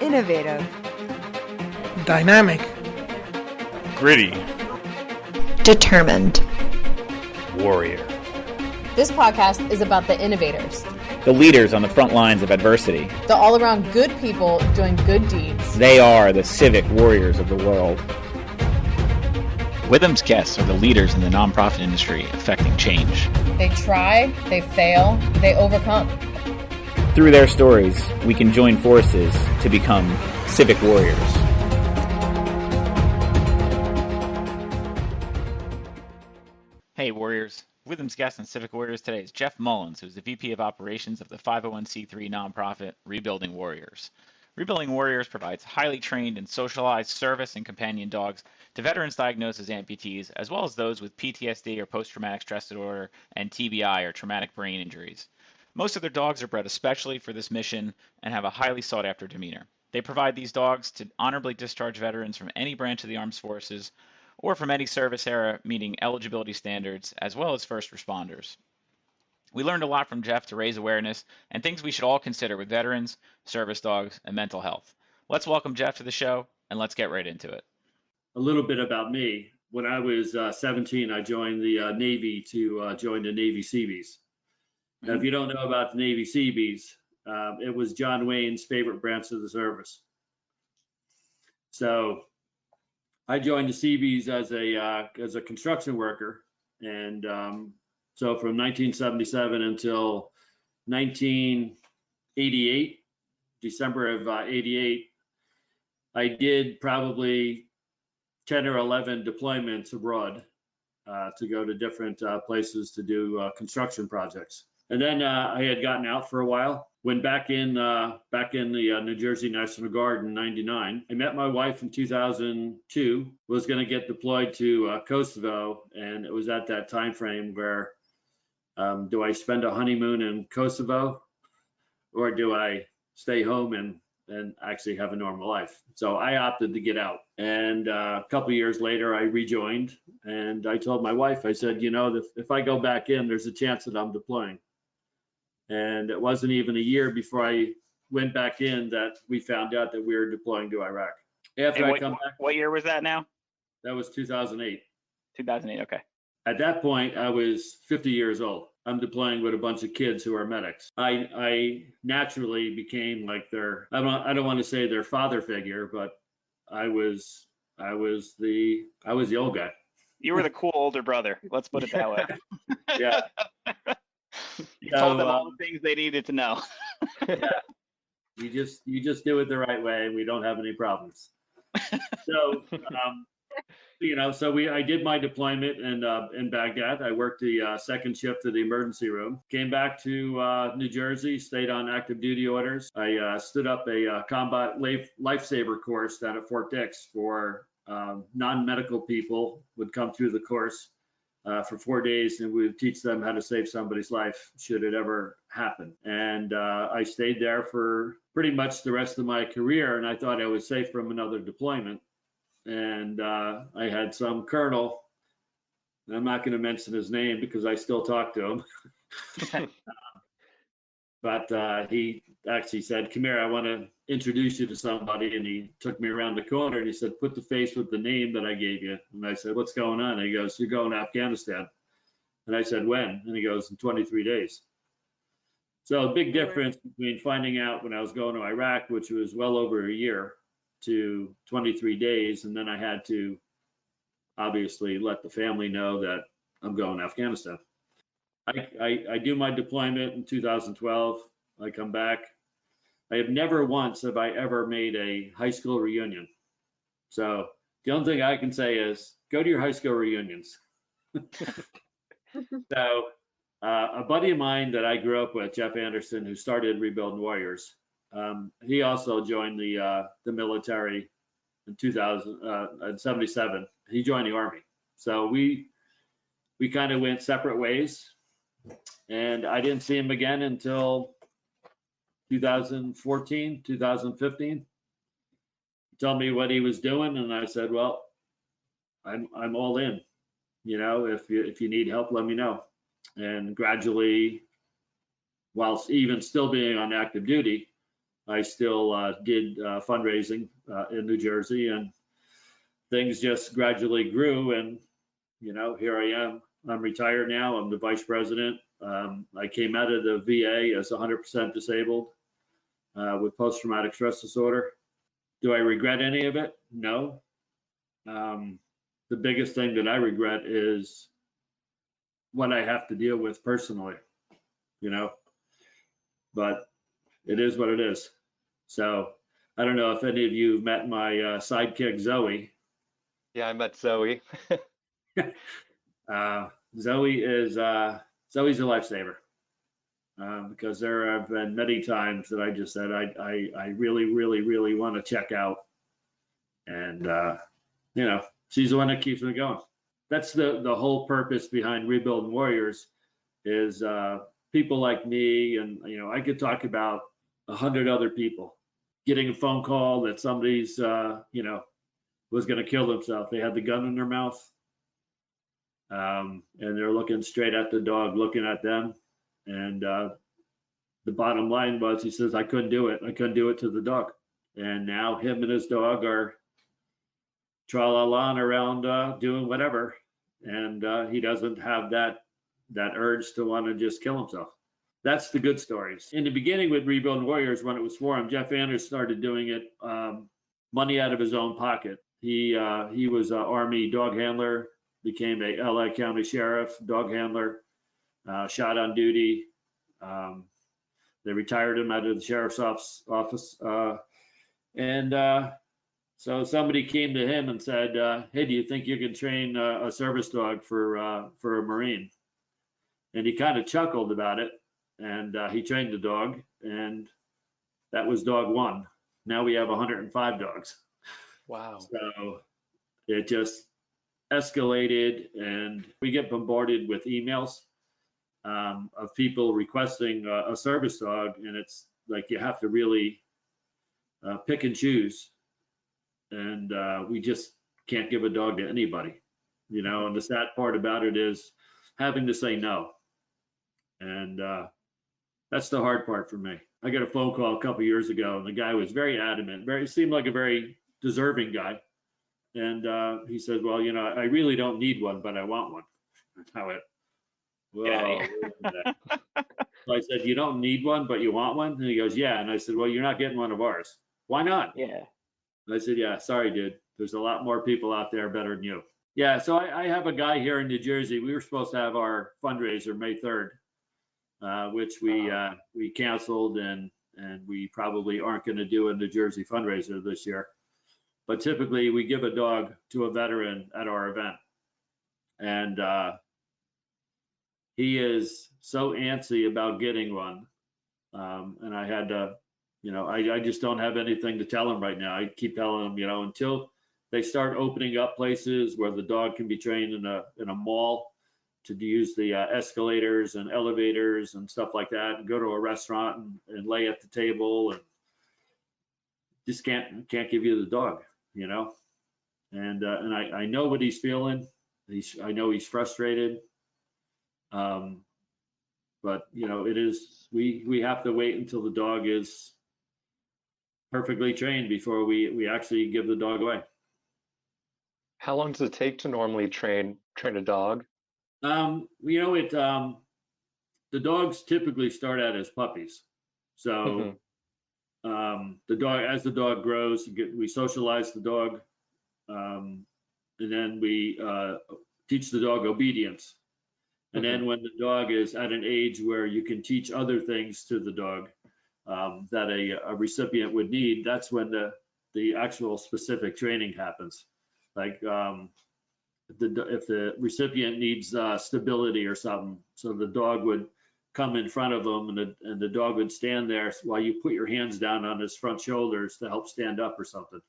Innovative. Dynamic. Gritty. Determined. Warrior. This podcast is about the innovators, the leaders on the front lines of adversity, the all-around good people doing good deeds. They are the civic warriors of the world. Witham's guests are the leaders in the nonprofit industry affecting change. They try, they fail, they overcome. Through their stories, we can join forces to become civic warriors. Hey, Warriors. Witham's guest on Civic Warriors today is Jeff Mullins, who's the VP of Operations of the 501c3 nonprofit Rebuilding Warriors. Rebuilding Warriors provides highly trained and socialized service and companion dogs to veterans diagnosed as amputees, as well as those with PTSD or post-traumatic stress disorder and TBI or traumatic brain injuries. Most of their dogs are bred especially for this mission and have a highly sought-after demeanor. They provide these dogs to honorably discharge veterans from any branch of the armed forces or from any service era meeting eligibility standards, as well as first responders. We learned a lot from Jeff to raise awareness and things we should all consider with veterans, service dogs, and mental health. Let's welcome Jeff to the show, and let's get right into it. A little bit about me. When I was 17, I joined the Navy to join the Navy Seabees. Now, if you don't know about the Navy Seabees, it was John Wayne's favorite branch of the service. So I joined the Seabees as a construction worker, and so from 1977 until 1988, December of 88, I did probably 10 or 11 deployments abroad to go to different places to do construction projects. And then I had gotten out for a while. Went back in the New Jersey National Guard in '99. I met my wife in 2002. Was going to get deployed to Kosovo, and it was at that time frame where do I spend a honeymoon in Kosovo, or do I stay home and actually have a normal life? So I opted to get out. And a couple of years later, I rejoined, and I told my wife, I said, if I go back in, there's a chance that I'm deploying. And it wasn't even a year before I went back in that we found out that we were deploying to Iraq. What year was that now? That was 2008. 2008, okay. At that point, I was 50 years old. I'm deploying with a bunch of kids who are medics. I naturally became like I don't want to say their father figure, but I was the old guy. You were the cool older brother. Let's put it that way. Yeah. You told them all the things they needed to know. Yeah. You just do it the right way, and we don't have any problems. So, I did my deployment in Baghdad. I worked the second shift of the emergency room. Came back to New Jersey, stayed on active duty orders. I stood up a combat lifesaver course down at Fort Dix for non-medical people would come through the course. For 4 days, and we would teach them how to save somebody's life should it ever happen. And I stayed there for pretty much the rest of my career, and I thought I was safe from another deployment. And I had some colonel, and I'm not going to mention his name because I still talk to him. But he actually said, "Come here, I want to introduce you to somebody." And he took me around the corner and he said, "Put the face with the name that I gave you." And I said, "What's going on?" And he goes, "You're going to Afghanistan." And I said, "When?" And he goes, "In 23 days. So a big difference between finding out when I was going to Iraq, which was well over a year, to 23 days. And then I had to obviously let the family know that I'm going to Afghanistan. I do my deployment in 2012. I come back. I have never once have I ever made a high school reunion. So the only thing I can say is go to your high school reunions. So a buddy of mine that I grew up with, Jeff Anderson, who started Rebuilding Warriors, he also joined the military in 1977. He joined the Army. So we kind of went separate ways. And I didn't see him again until 2014, 2015. He told me what he was doing, and I said, "Well, I'm all in. If you need help, let me know." And gradually, whilst even still being on active duty, I still did fundraising in New Jersey, and things just gradually grew. And, here I am. I'm retired now. I'm the vice president. I came out of the VA as 100% disabled with post-traumatic stress disorder. Do I regret any of it? No. The biggest thing that I regret is what I have to deal with personally, but it is what it is. So I don't know if any of you met my sidekick, Zoe. Yeah, I met Zoe. Zoe's a lifesaver because there have been many times that I just said I really, really, really want to check out, and she's the one that keeps me going. That's the whole purpose behind Rebuilding Warriors is people like me, and I could talk about 100 other people getting a phone call that somebody's was going to kill themselves. They had the gun in their mouth, and they're looking straight at the dog, looking at them, and the bottom line was, he says, I couldn't do it. I couldn't do it to the dog. And now him and his dog are tra-la-la around doing whatever. And he doesn't have that urge to want to just kill himself. That's the good stories. In the beginning with Rebuilding Warriors, when it was formed, Jeff Anders started doing it money out of his own pocket. He was an Army dog handler, became a LA County Sheriff, dog handler, shot on duty. They retired him out of the sheriff's office. So somebody came to him and said, hey, do you think you can train a service dog for a Marine? And he kind of chuckled about it. And he trained the dog, and that was dog one. Now we have 105 dogs. Wow. So it just escalated, and we get bombarded with emails of people requesting a service dog, and it's like you have to really pick and choose, and we just can't give a dog to anybody, and the sad part about it is having to say no, and that's the hard part for me. I got a phone call a couple years ago, and the guy was very adamant, seemed like a very deserving guy, and he said, well, I really don't need one, but I want one. I went, whoa. Yeah. So I said, you don't need one, but you want one? And he goes, yeah. And I said, well, you're not getting one of ours. Why not? Yeah. And I said, yeah, sorry, dude. There's a lot more people out there better than you. Yeah, so I have a guy here in New Jersey. We were supposed to have our fundraiser May 3rd, which we canceled, and we probably aren't going to do a New Jersey fundraiser this year. But typically we give a dog to a veteran at our event. And he is so antsy about getting one. And I had to, I just don't have anything to tell him right now. I keep telling him, until they start opening up places where the dog can be trained in a mall to use the escalators and elevators and stuff like that, and go to a restaurant and lay at the table, and just can't give you the dog, And I know what he's feeling. I know he's frustrated. But it is, we have to wait until the dog is perfectly trained before we actually give the dog away. How long does it take to normally train a dog? The dogs typically start out as puppies. So the dog, as the dog grows, we socialize the dog, and then we teach the dog obedience. And then when the dog is at an age where you can teach other things to the dog that a recipient would need, that's when the actual specific training happens. Like if the recipient needs stability or something, so the dog would come in front of them, and the dog would stand there while you put your hands down on his front shoulders to help stand up or something.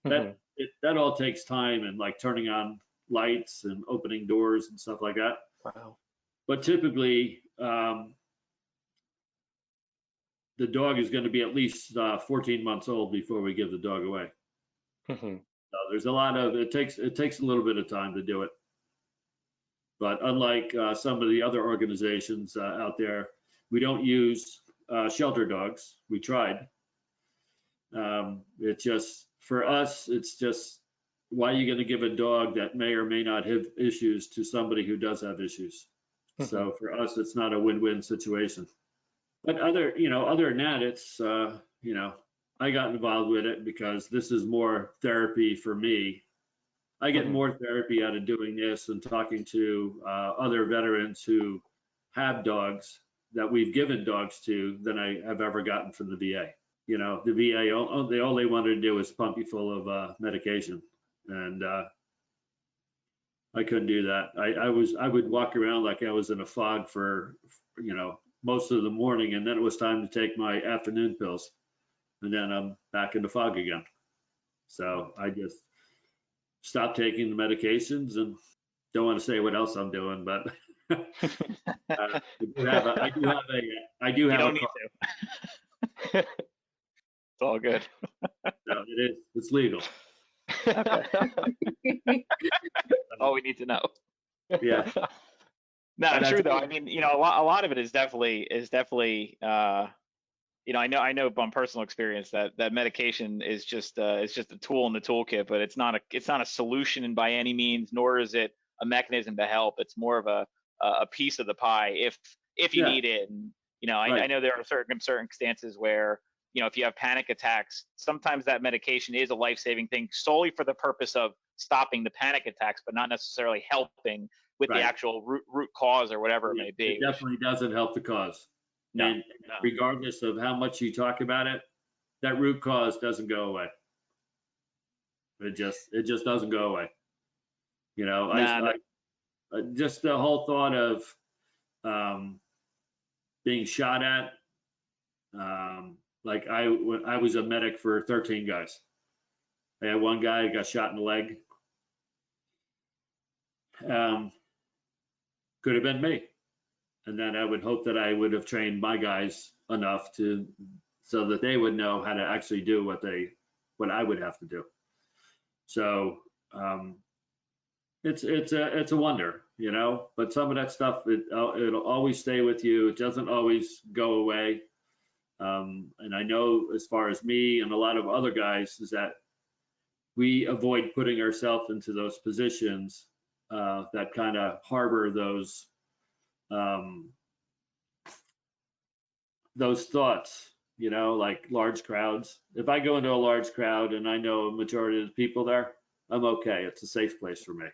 That all takes time, and like turning on lights and opening doors and stuff like that. Wow. But typically, the dog is going to be at least 14 months old before we give the dog away. So there's a lot of, it takes a little bit of time to do it. But unlike some of the other organizations out there, we don't use shelter dogs. We tried. It just, for us, it's just, why are you going to give a dog that may or may not have issues to somebody who does have issues? So for us, it's not a win-win situation. But other than that, it's, I got involved with it because this is more therapy for me. I get more therapy out of doing this and talking to other veterans who have dogs that we've given dogs to than I have ever gotten from the VA. The VA, all they wanted to do was pump you full of medication. And I couldn't do that. I would walk around like I was in a fog for, most of the morning. And then it was time to take my afternoon pills. And then I'm back in the fog again. So I just stopped taking the medications and don't want to say what else I'm doing, but I do have a You don't need car. to. It's all good. No, it is. It's legal. All we need to know. Yeah. No, But true that's- though. I mean, a lot of it is definitely I know from personal experience that medication is just a tool in the toolkit, but it's not a solution by any means, nor is it a mechanism to help. It's more of a piece of the pie if you Yeah. need it. And I Right. know there are certain circumstances where if you have panic attacks, sometimes that medication is a life-saving thing solely for the purpose of stopping the panic attacks, but not necessarily helping with the Right. actual root cause or whatever it may be. It definitely doesn't help the cause. No, And no. regardless of how much you talk about it, that root cause doesn't go away. It just doesn't go away. Just the whole thought of being shot at. Like I was a medic for 13 guys. I had one guy who got shot in the leg. Could have been me. And then I would hope that I would have trained my guys enough so that they would know how to actually do what I would have to do. So it's a wonder, but some of that stuff, it'll always stay with you. It doesn't always go away. And I know as far as me and a lot of other guys is that we avoid putting ourselves into those positions that kind of harbor those thoughts, like large crowds. If I go into a large crowd and I know a majority of the people there, I'm okay. It's a safe place for me,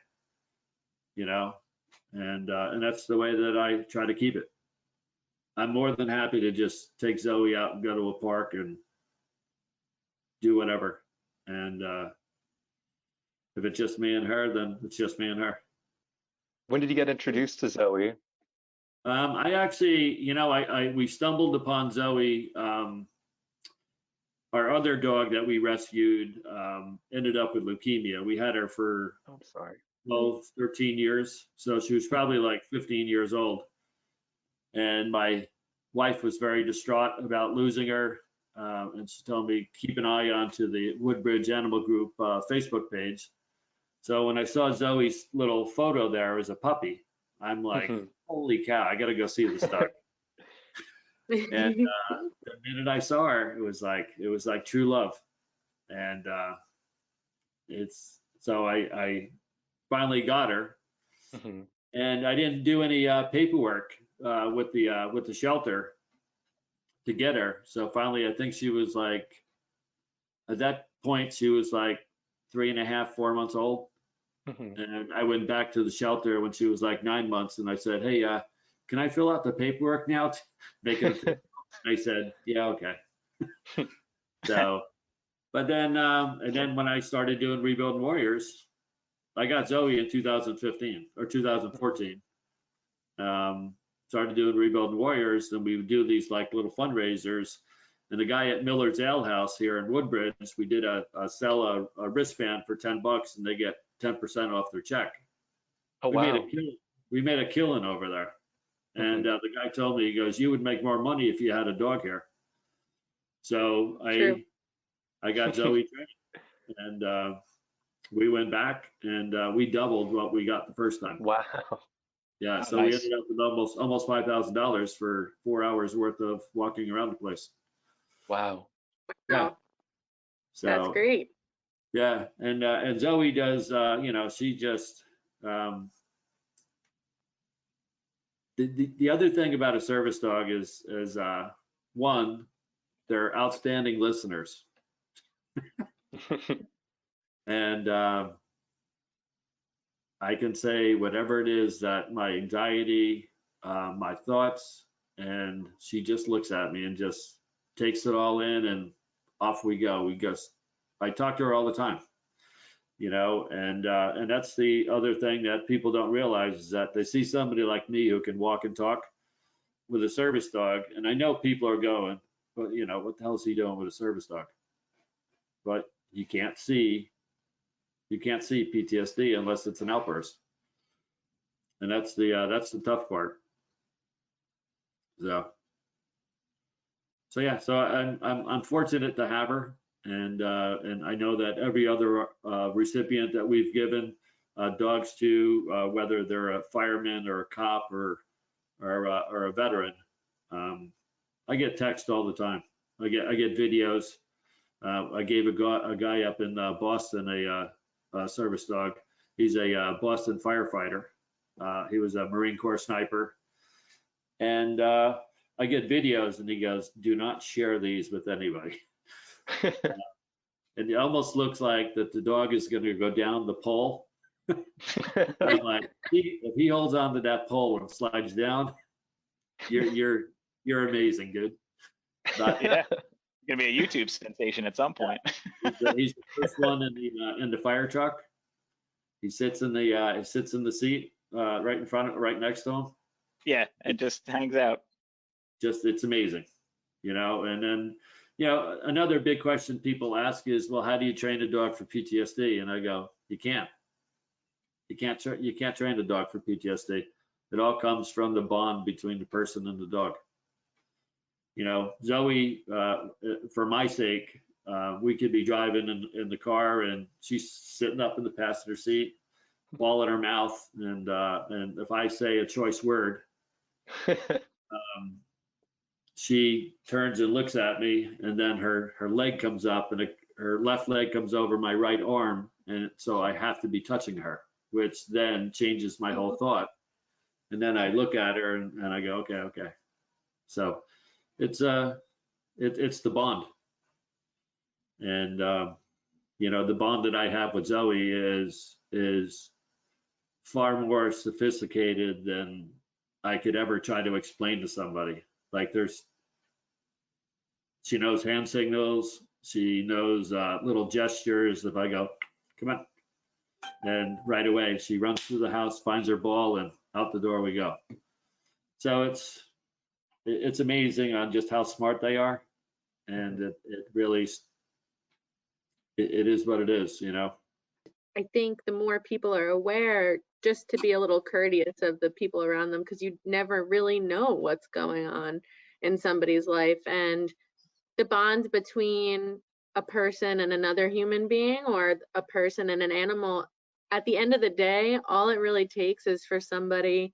and that's the way that I try to keep it. I'm more than happy to just take Zoe out and go to a park and do whatever. And if it's just me and her, then it's just me and her. When did you get introduced to Zoe? I actually, we stumbled upon Zoe. Our other dog that we rescued ended up with leukemia. We had her for I'm sorry. 12, 13 years. So she was probably like 15 years old. And my wife was very distraught about losing her. And she told me, keep an eye onto the Woodbridge Animal Group Facebook page. So when I saw Zoe's little photo there as a puppy, I'm like, holy cow, I got to go see this dog. And the minute I saw her, it was like true love. And so I finally got her. And I didn't do any paperwork with the shelter to get her. So finally, I think she was like, at that point, she was like 3.5, 4 months old. And I went back to the shelter when she was like 9 months, and I said, "Hey, can I fill out the paperwork now to make it?" They said, "Yeah, okay." So, but then, and then when I started doing Rebuilding Warriors, I got Zoe in 2015 or 2014. Started doing Rebuilding Warriors, and we would do these like little fundraisers. And the guy at Miller's Ale House here in Woodbridge, we did sell a wristband for $10, and they get 10% off their check. Oh, wow. We made a killing over there. And the guy told me, he goes, "You would make more money if you had a dog here." So I got Zoe trained, and we went back and we doubled what we got the first time. Wow. Yeah, Oh, so nice. we ended up with almost $5,000 for 4 hours worth of walking around the place. Wow. Yeah. That's So great. yeah, and Zoe does, she just, the other thing about a service dog is one, they're outstanding listeners. And I can say whatever it is that my anxiety, my thoughts, and she just looks at me and just takes it all in, and off we go. I talk to her all the time, and that's the other thing that people don't realize is that they see somebody like me who can walk and talk with a service dog, and I know people are going, but what the hell is he doing with a service dog? But you can't see PTSD unless it's an outburst, and that's the tough part. So yeah, so I'm fortunate to have her, and I know that every other recipient that we've given dogs to, whether they're a fireman or a cop or a veteran, I get text all the time. I get videos. I gave a guy up in Boston a service dog. He's a Boston firefighter. He was a Marine Corps sniper, and I get videos, and he goes, "Do not share these with anybody." And it almost looks like that the dog is going to go down the pole. I'm like, if he holds on to that pole and slides down, you're amazing, dude. But Yeah, gonna be a YouTube sensation at some point. he's the first one in the fire truck. He sits in the seat right next to him. Yeah, and just hangs out. Just it's amazing, And then another big question people ask is, well, how do you train a dog for PTSD? And I go, you can't train a dog for PTSD. It all comes from the bond between the person and the dog. Zoe, for my sake, we could be driving in the car, and she's sitting up in the passenger seat, ball in her mouth, and if I say a choice word, she turns and looks at me, and then her leg comes up, and her left leg comes over my right arm, and so I have to be touching her, which then changes my whole thought. And then I look at her and I go, okay. So it's the bond, and the bond that I have with Zoe is far more sophisticated than I could ever try to explain to somebody. Like she knows hand signals. She knows little gestures. If I go, come on, and right away she runs through the house, finds her ball, and out the door we go. So it's amazing on just how smart they are, and it really it is what it is, I think the more people are aware, just to be a little courteous of the people around them, because you never really know what's going on in somebody's life. And the bond between a person and another human being, or a person and an animal, at the end of the day, all it really takes is for somebody,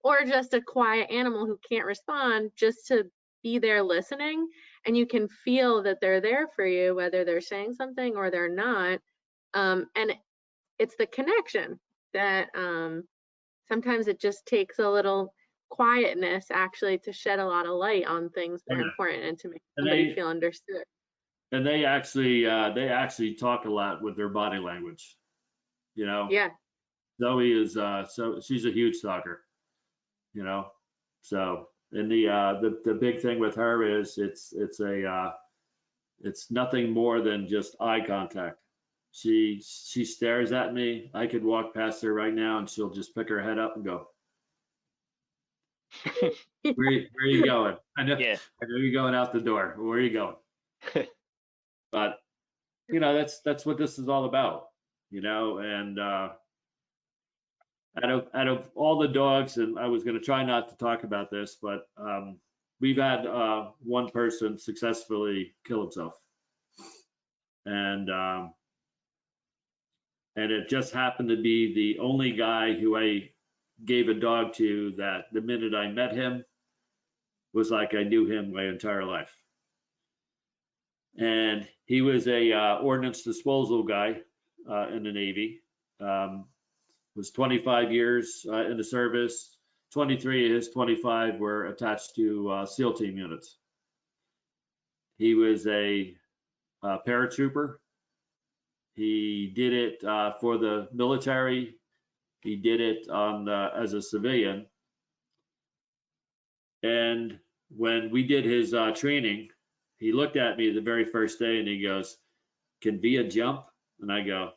or just a quiet animal who can't respond, just to be there listening, and you can feel that they're there for you, whether they're saying something or they're not. And it's the connection that sometimes it just takes a little quietness actually to shed a lot of light on things that are important and to make somebody feel understood. And they actually talk a lot with their body language. Yeah. Zoe is so she's a huge talker. So, and the big thing with her is it's nothing more than just eye contact. She stares at me. I could walk past her right now, and she'll just pick her head up and go, where are you going? I know you're going out the door. Where are you going? But that's what this is all about, and out of all the dogs, and I was going to try not to talk about this, but we've had one person successfully kill himself, and it just happened to be the only guy who I gave a dog to that the minute I met him was like I knew him my entire life. And he was a ordnance disposal guy in the Navy. Was 25 years in the service. 23 of his 25 were attached to SEAL team units. He was a paratrooper. He did it for the military. He did it as a civilian. And when we did his training, he looked at me the very first day and he goes, "Can be a jump?" And I go,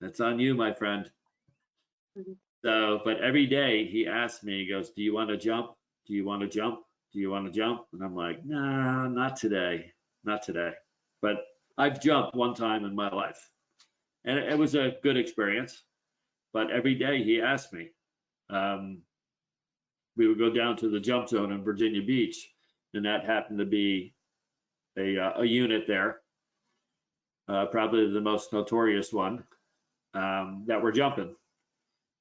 "That's on you, my friend." Mhm. So, but every day he asked me, he goes, "Do you want to jump? Do you want to jump? Do you want to jump?" And I'm like, "Nah, not today. Not today." But I've jumped one time in my life and it was a good experience. But every day he asked me. We would go down to the jump zone in Virginia Beach, and that happened to be a unit there, probably the most notorious one, that were jumping.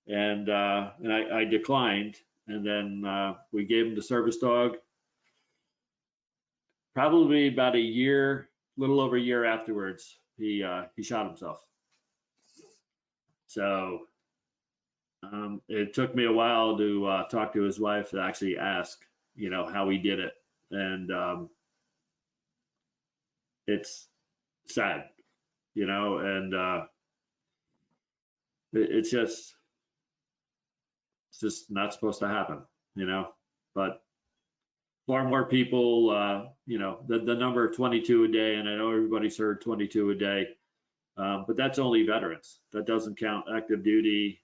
And I declined, and then we gave him the service dog. Probably about a year, little over a year afterwards, he shot himself. So it took me a while to talk to his wife to actually ask, how he did it, and it's sad, and it's just not supposed to happen, but far more people, the number 22 a day, and I know everybody's heard 22 a day, but that's only veterans. That doesn't count active duty,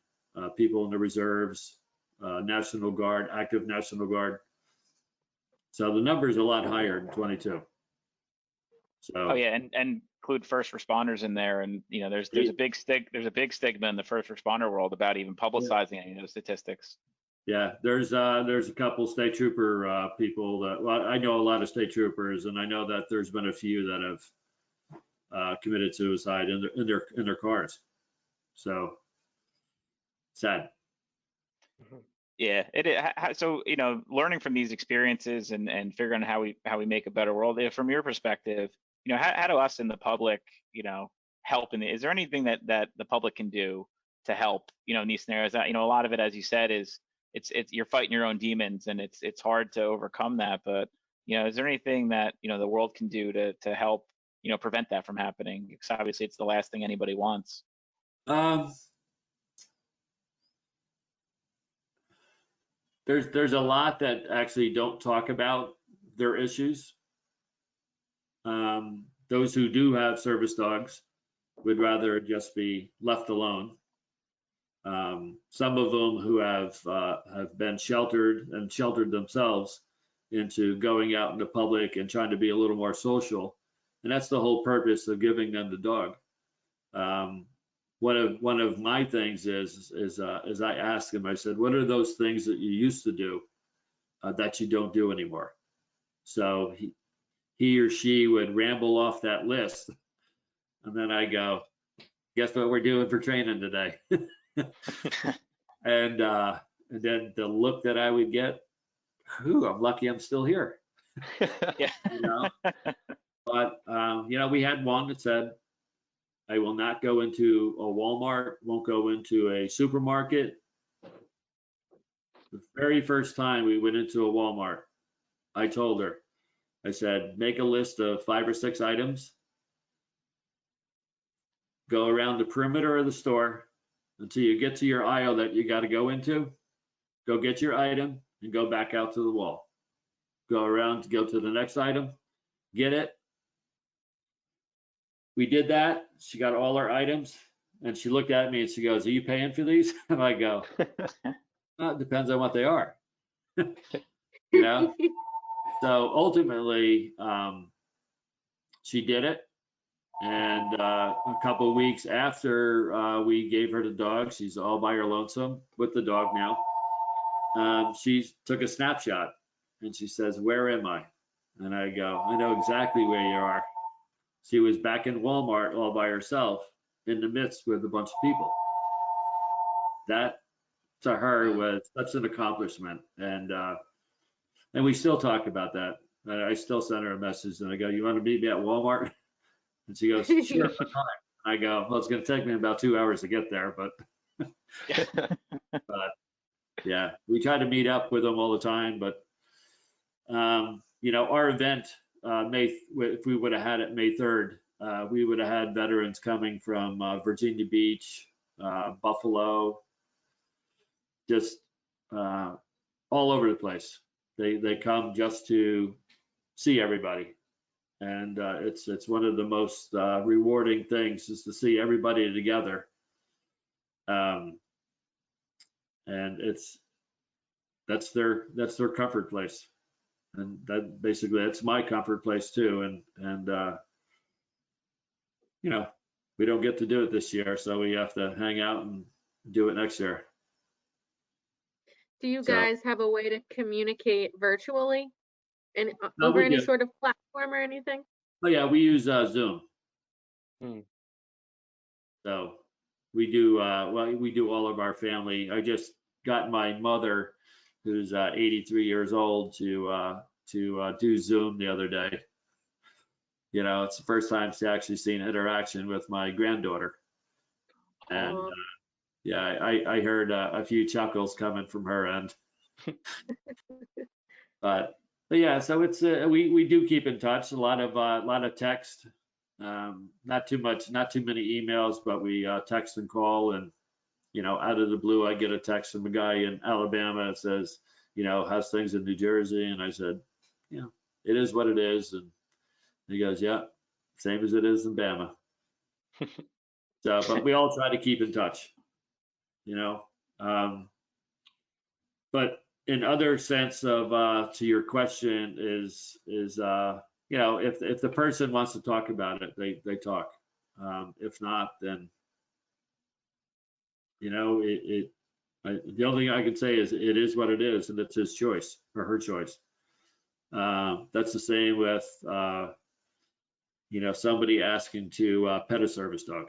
people in the reserves, National Guard, active National Guard. So the number is a lot higher than 22. So. Oh yeah, and include first responders in there, and there's a big stigma in the first responder world about even publicizing any of those statistics. Yeah, there's a couple state trooper people that, well, I know a lot of state troopers, and I know that there's been a few that have committed suicide in their cars. So sad. Yeah, so learning from these experiences and figuring out how we make a better world. From your perspective, how do us in the public, help? Is there anything that the public can do to help, in these scenarios? That a lot of it, as you said, is it's you're fighting your own demons, and it's hard to overcome that. But is there anything that the world can do to help prevent that from happening? Because obviously it's the last thing anybody wants. There's a lot that actually don't talk about their issues. Those who do have service dogs would rather just be left alone. Some of them who have been sheltered and sheltered themselves into going out in the public and trying to be a little more social, and that's the whole purpose of giving them the dog. One of my things is I asked him, I said, "What are those things that you used to do that you don't do anymore?" So he or she would ramble off that list, and then I go, "Guess what we're doing for training today?" And then the look that I would get, I'm lucky I'm still here. Yeah. But we had one that said, "I will not go into a Walmart, won't go into a supermarket." The very first time we went into a Walmart, I told her, I said, "Make a list of 5 or 6 items, go around the perimeter of the store until you get to your aisle that you got to go into, go get your item and go back out to the wall. Go around, go to the next item, get it." We did that. She got all our items and she looked at me and she goes, "Are you paying for these?" And I go, "Well, it depends on what they are." So ultimately, she did it. And a couple of weeks after we gave her the dog, she's all by her lonesome with the dog now. She took a snapshot and she says, "Where am I?" And I go, "I know exactly where you are." She was back in Walmart all by herself in the midst with a bunch of people. That to her was such an accomplishment. And we still talk about that. And I still send her a message and I go, "You want to meet me at Walmart?" And she goes, "Sure, what time?" I go, "Well, it's going to take me about 2 hours to get there, but but yeah, we try to meet up with them all the time. But our event, if we would have had it May 3rd, we would have had veterans coming from Virginia Beach, Buffalo, just all over the place. They come just to see everybody, and it's one of the most rewarding things is to see everybody together. And that's their comfort place, and that basically that's my comfort place too. And we don't get to do it this year, so we have to hang out and do it next year. Do you So guys have a way to communicate virtually and no, over we any do. sort of platform or anything? Oh yeah, we use Zoom. Hmm. So we do we do all of our family. I just got my mother, who's 83 years old, to do Zoom the other day. It's the first time she's actually seen interaction with my granddaughter. And Aw. yeah, I heard a few chuckles coming from her end. But yeah, so it's we do keep in touch. A lot of text. Not too many emails, but we text and call. And out of the blue, I get a text from a guy in Alabama that says, how's things in New Jersey? And I said, it is what it is. And he goes, yeah, same as it is in Bama. So, but we all try to keep in touch, you know. But in other sense of to your question is if the person wants to talk about it, they talk. If not, then the only thing I can say is it is what it is, and it's his choice or her choice. That's the same with somebody asking to pet a service dog.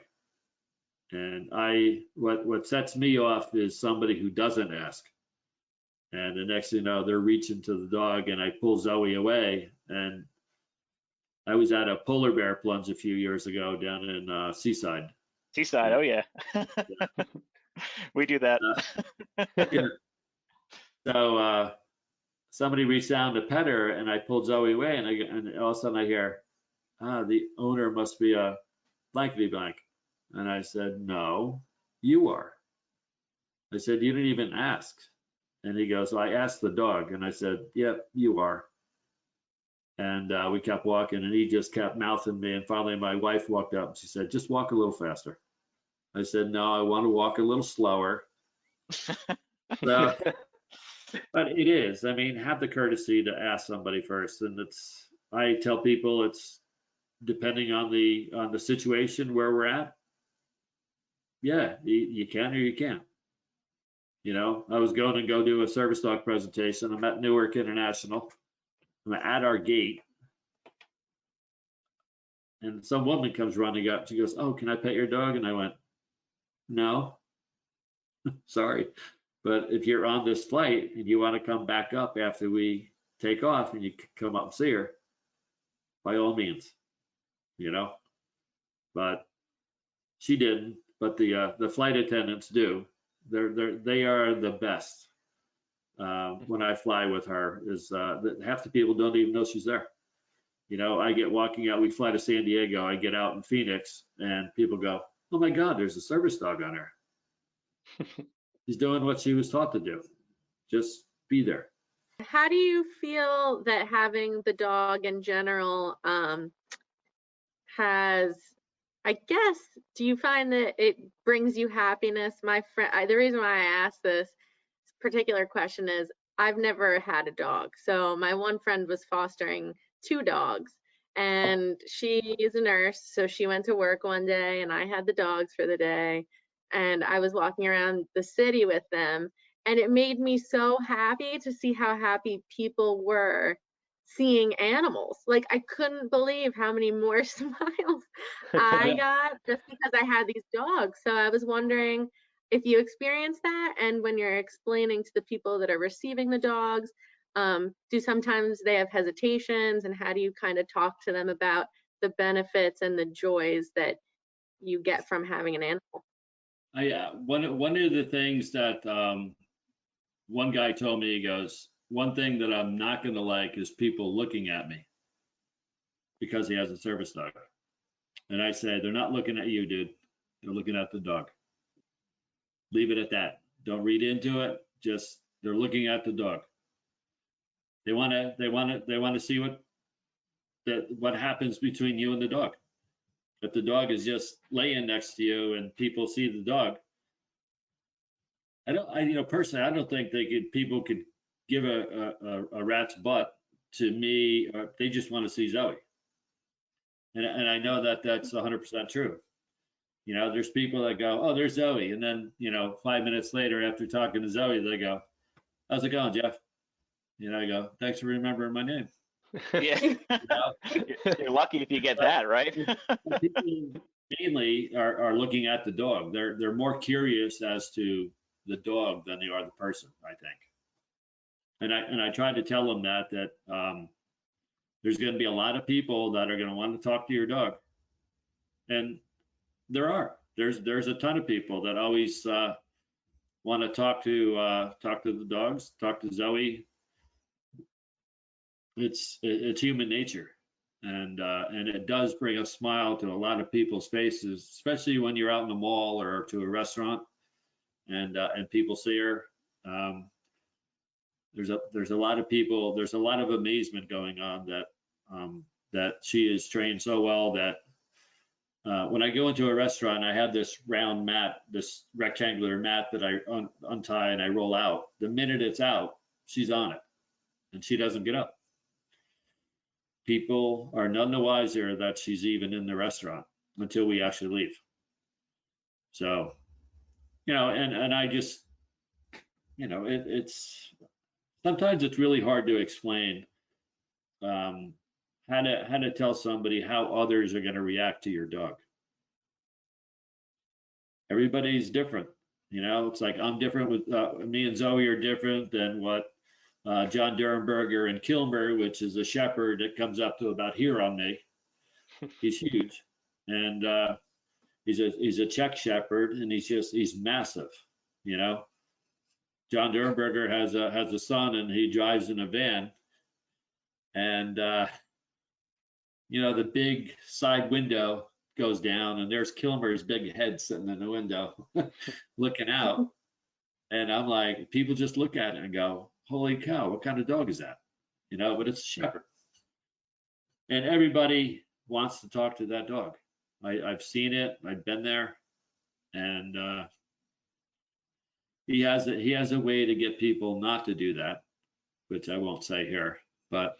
And what sets me off is somebody who doesn't ask. And the next thing you know, they're reaching to the dog, and I pull Zoe away. And I was at a polar bear plunge a few years ago down in Seaside. Seaside, oh yeah. We do that. Yeah. So somebody reached down to pet her, and I pulled Zoe away, and all of a sudden I hear, the owner must be a blankety blank. And I said, no, you are. I said, you didn't even ask. And he goes, well, I asked the dog. And I said, yep, you are. And we kept walking, and he just kept mouthing me. And finally, my wife walked up and she said, just walk a little faster. I said, no, I want to walk a little slower. So, but it is. I mean, have the courtesy to ask somebody first. And I tell people it's depending on the situation where we're at. Yeah, you can or you can't. I was going to go do a service dog presentation. I'm at Newark International. I'm at our gate, and some woman comes running up. She goes, "Oh, can I pet your dog?" And I went, "No, sorry, but if you're on this flight and you want to come back up after we take off and you come up and see her, by all means, you know." But she didn't. But the flight attendants do. They are the best. When I fly with her, is half the people don't even know she's there. I get walking out, we fly to San Diego, I get out in Phoenix, and people go, oh my God, there's a service dog on her. She's doing what she was taught to do. Just be there. How do you feel that having the dog in general has, I guess, do you find that it brings you happiness? My friend, the reason why I asked this particular question is I've never had a dog. So my one friend was fostering 2 dogs, and she is a nurse. So she went to work one day and I had the dogs for the day, and I was walking around the city with them. And it made me so happy to see how happy people were seeing animals. Like I couldn't believe how many more smiles I got just because I had these dogs. So I was wondering if you experience that, and when you're explaining to the people that are receiving the dogs, Do sometimes they have hesitations, and how do you kind of talk to them about the benefits and the joys that you get from having an animal? One of the things that one guy told me, he goes, one thing that I'm not going to like is people looking at me because he has a service dog. And I say, they're not looking at you, dude. They're looking at the dog. Leave it at that. Don't read into it. Just they're looking at the dog. They want to see what happens between you and the dog. If the dog is just laying next to you and people see the dog, personally, I don't think people could give a rat's butt to me. Or they just want to see Zoe. And I know that that's 100% true. There's people that go, oh, there's Zoe. And then, 5 minutes later, after talking to Zoe, they go, how's it going, Jeff? I go, thanks for remembering my name. Yeah. You're lucky if you get that, right? People mainly are looking at the dog. They're more curious as to the dog than they are the person, I think. And I try to tell them that there's going to be a lot of people that are going to want to talk to your dog. And there's a ton of people that always want to talk to the dogs, talk to Zoe. It's human nature, and it does bring a smile to a lot of people's faces, especially when you're out in the mall or to a restaurant, and people see her. There's a lot of people. There's a lot of amazement going on that she is trained so well that when I go into a restaurant, I have this round mat, this rectangular mat that I untie and I roll out. The minute it's out, she's on it, and she doesn't get up. People are none the wiser that she's even in the restaurant until we actually leave. So, and I just, it's sometimes it's really hard to explain how to tell somebody how others are going to react to your dog. Everybody's different. It's like I'm different with me and Zoe are different than what John Durenberger in Kilmer, which is a shepherd that comes up to about here on me. He's huge, and he's a Czech shepherd, and he's massive. John Durenberger has a son, and he drives in a van, and the big side window goes down, and there's Kilmer's big head sitting in the window, looking out. And I'm like, people just look at it and go, holy cow, what kind of dog is that? But it's a shepherd. And everybody wants to talk to that dog. I've seen it. I've been there. And he has a way to get people not to do that, which I won't say here. But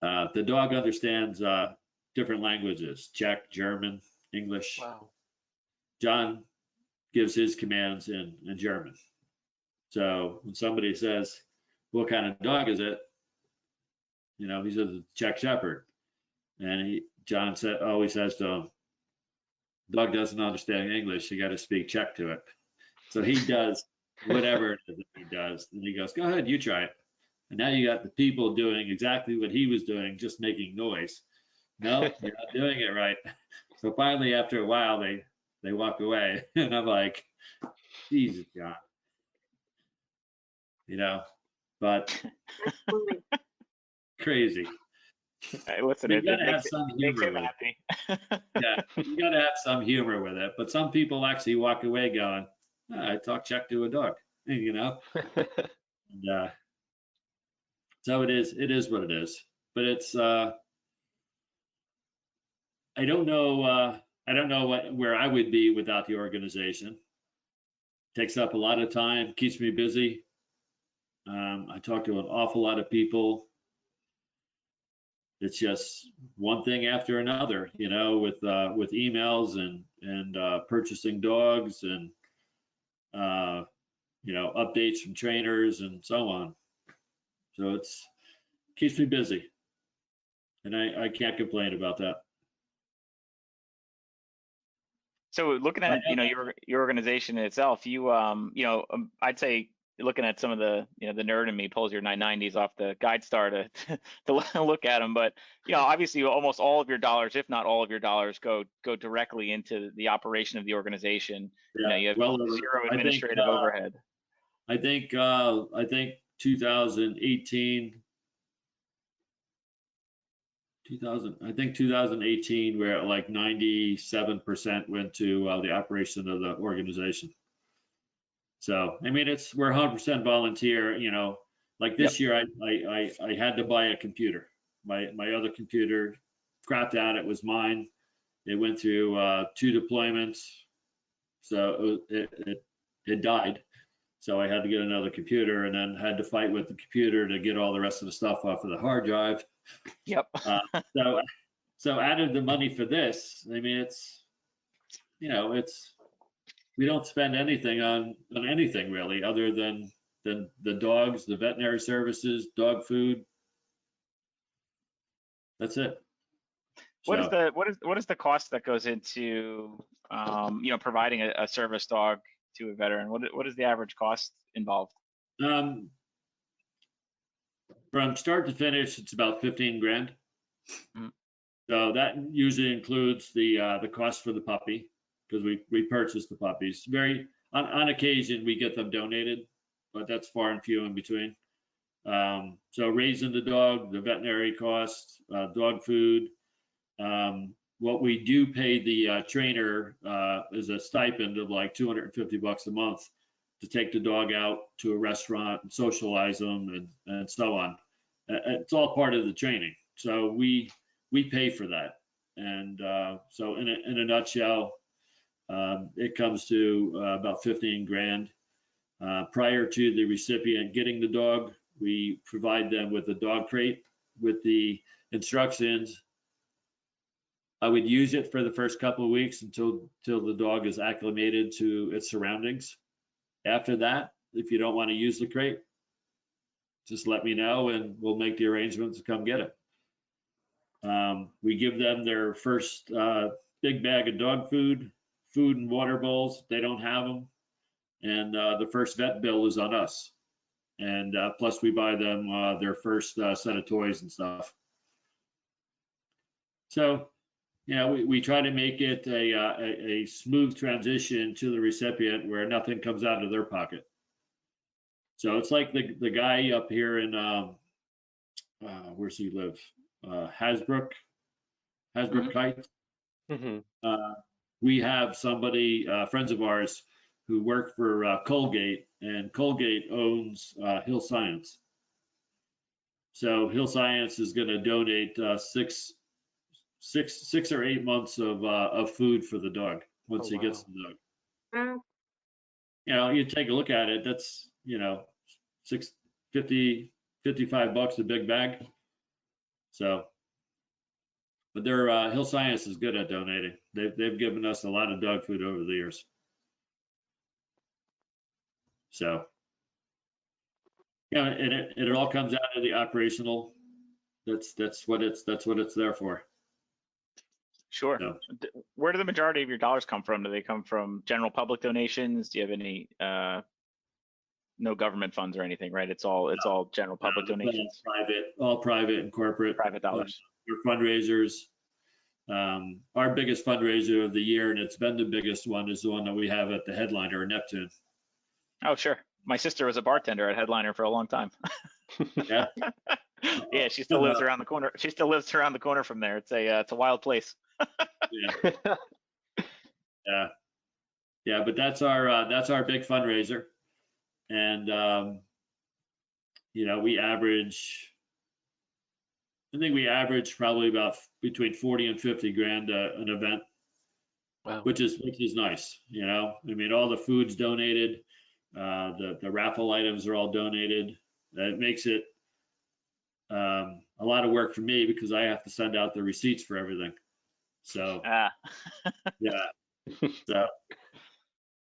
the dog understands different languages, Czech, German, English. Wow. John gives his commands in German. So when somebody says, what kind of dog is it? He says it's a Czech Shepherd. And John always says to him, dog doesn't understand English. You got to speak Czech to it. So he does whatever it is that he does. And he goes, go ahead, you try it. And now you got the people doing exactly what he was doing, just making noise. No, you're not doing it right. So finally, after a while, they walk away. And I'm like, Jesus, John. But crazy. Hey, listen, You it gotta have makes some makes humor him with happy. Yeah, you gotta have some humor with it. But some people actually walk away going, I talk Czech to a dog, And, so it is what it is. But it's I don't know where I would be without the organization. Takes up a lot of time, keeps me busy. I talk to an awful lot of people. It's just one thing after another, with emails and purchasing dogs and updates from trainers and so on. So it's keeps me busy, and I can't complain about that. So looking at your organization itself, I'd say looking at some of the, the nerd in me pulls your 990s off the guide star to to look at them. But obviously, almost all of your dollars, if not all of your dollars, go directly into the operation of the organization. Yeah, You have well, zero I think administrative overhead. I think 2018, 2018, we're at like 97% went to the operation of the organization. So, I mean, we're 100% volunteer, like this year, I had to buy a computer. My other computer crapped out. It was mine. It went through 2 deployments. So it died. So I had to get another computer, and then had to fight with the computer to get all the rest of the stuff off of the hard drive. Yep. So added the money for this. I mean, we don't spend anything on anything really, other than the dogs, the veterinary services, dog food. That's it. What is So, what is the cost that goes into providing a service dog to a veteran? What is the average cost involved? From start to finish, it's about 15 grand. Mhm. So that usually includes the cost for the puppy, because we purchase the puppies. On occasion we get them donated, but that's far and few in between. So raising the dog, the veterinary costs, dog food. What we do pay the trainer is a stipend of like $250 a month to take the dog out to a restaurant and socialize them and so on. It's all part of the training. So we pay for that. And so in a nutshell, it comes to about 15 grand. Prior to the recipient getting the dog, we provide them with a dog crate with the instructions. I would use it for the first couple of weeks until the dog is acclimated to its surroundings. After that, if you don't want to use the crate, just let me know and we'll make the arrangements to come get it. We give them their first big bag of dog food and water bowls. They don't have them. And the first vet bill is on us. And plus we buy them their first set of toys and stuff. So, we try to make it a smooth transition to the recipient where nothing comes out of their pocket. So it's like the guy up here in, where's he live? Hasbrook Heights. Mm-hmm. We have somebody, friends of ours, who work for Colgate, and Colgate owns Hill Science. So Hill Science is going to donate 6 or 8 months of food for the dog once he gets the dog. You take a look at it. That's $55 a big bag. So, but their Hill Science is good at donating. They've given us a lot of dog food over the years. So, and it all comes out of the operational. That's what it's there for. Sure. So, Where do the majority of your dollars come from? Do they come from general public donations? Do you have any no government funds or anything, right? It's all general public donations. All private and corporate. Private dollars. Your fundraisers. Our biggest fundraiser of the year, and it's been the biggest one, is the one that we have at the Headliner in Neptune. Oh, sure. My sister was a bartender at Headliner for a long time. Yeah. Yeah, she still lives around the corner. She still lives around the corner from there. It's a wild place. Yeah, but that's our big fundraiser, and I think we average probably about between 40 and 50 grand an event. Wow. Which is nice. I mean, all the food's donated, the raffle items are all donated. It makes it a lot of work for me because I have to send out the receipts for everything. So yeah, so